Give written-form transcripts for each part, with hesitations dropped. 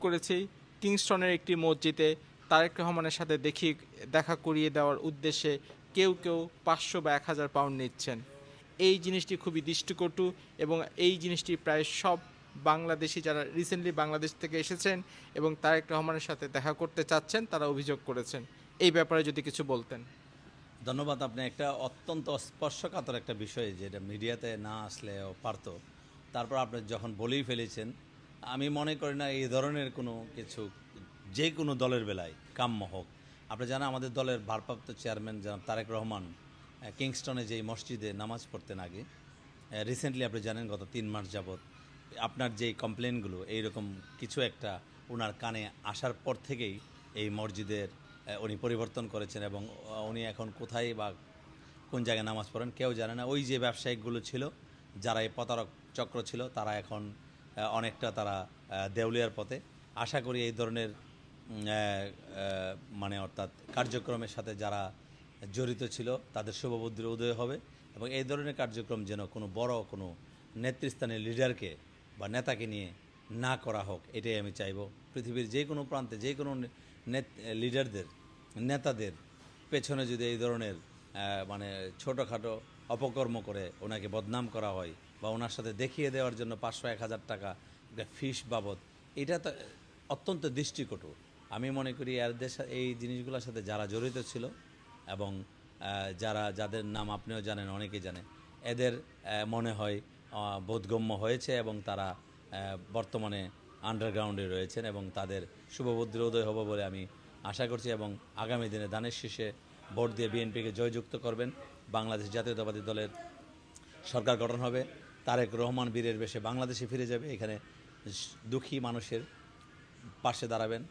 করেছি কিংস্টনের একটি মসজিদে তারেক রহমানের সাথে দেখা করিয়ে দেওয়ার উদ্দেশ্যে কেউ 500 বা 1000 পাউন্ড নিচ্ছেন। এই জিনিসটি খুবই দৃষ্টিকটু এবং এই জিনিসটি প্রায় সব বাংলাদেশি যারা রিসেন্টলি বাংলাদেশ থেকে এসেছেন এবং তারেক রহমানের সাথে দেখা করতে চাচ্ছেন তারা অভিযোগ করেছেন। এই ব্যাপারে যদি কিছু বলতেন। ধন্যবাদ। আপনি একটা অত্যন্ত স্পর্শকাতর একটা বিষয়, যেটা মিডিয়াতে না আসলেও পারতো, তারপর আপনি যখন বলেই ফেলেছেন, আমি মনে করি না এই ধরনের কোনো কিছু যে কোনো দলের বেলায় কাম্য হোক। আপনি জানেন আমাদের দলের ভারপ্রাপ্ত চেয়ারম্যান জনাব তারেক রহমান কিংস্টনে যেই মসজিদে নামাজ পড়তেন আগে, রিসেন্টলি আপনি জানেন গত 3 মাস যাবৎ আপনার যেই কমপ্লেনগুলো এইরকম কিছু একটা ওনার কানে আসার পর থেকেই এই মসজিদের উনি পরিবর্তন করেছেন এবং উনি এখন কোথায় বা কোন জায়গায় নামাজ পড়েন কেউ জানে না। ওই যে ব্যবসায়িকগুলো ছিল, যারা এই প্রতারক চক্র ছিল, তারা এখন অনেকটা তারা দেউলিয়ার পথে। আশা করি এই ধরনের মানে অর্থাৎ কার্যক্রমের সাথে যারা জড়িত ছিল তাদের শুভবুদ্ধির উদয় হবে এবং এই ধরনের কার্যক্রম যেন কোনো বড় কোনো নেতৃস্থানীয় লিডারকে বা নেতাকে নিয়ে না করা হোক, এটাই আমি চাইব। পৃথিবীর যে কোনো প্রান্তে যে কোনো লিডারদের, নেতাদের পেছনে যদি এই ধরনের মানে ছোটোখাটো অপকর্ম করে ওনাকে বদনাম করা হয় বা ওনার সাথে দেখিয়ে দেওয়ার জন্য 500-1000 টাকা ফিস বাবদ, এটা তো অত্যন্ত দৃষ্টিকটু। আমি মনে করি এই জিনিসগুলোর সাথে যারা জড়িত ছিল এবং যাদের নাম আপনিও জানেন, অনেকেই জানে, এদের মনে হয় বোধগম্য হয়েছে এবং তারা বর্তমানে আন্ডারগ্রাউন্ডে রয়েছেন এবং তাদের শুভবুদ্ধির উদয় হবে বলে আমি আশা করছি এবং আগামী দিনে দানের শীষে ভোট দিয়ে বিএনপিকে জয়যুক্ত করবেন। বাংলাদেশ জাতীয়তাবাদী দলের সরকার গঠন হবে, তারেক রহমান বীরের বেশে বাংলাদেশে ফিরে যাবে, এখানে দুঃখী মানুষের পাশে দাঁড়াবেন,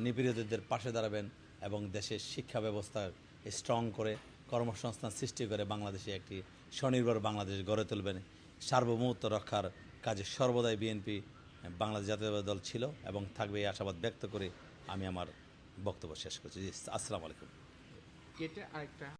নিপীড়িতদের পাশে দাঁড়াবেন এবং দেশের শিক্ষা ব্যবস্থা স্ট্রং করে কর্মসংস্থান সৃষ্টি করে বাংলাদেশে একটি স্বনির্ভর বাংলাদেশ গড়ে তুলবেন। সার্বভৌমত্ব রক্ষার কাজে সর্বদাই বিএনপি বাংলাদেশ জাতীয়তাবাদী দল ছিল এবং থাকবে, এই আশাবাদ ব্যক্ত করে আমি আমার বক্তব্য শেষ করছি। জি, আসসালামু আলাইকুম। কেটে আরেকটা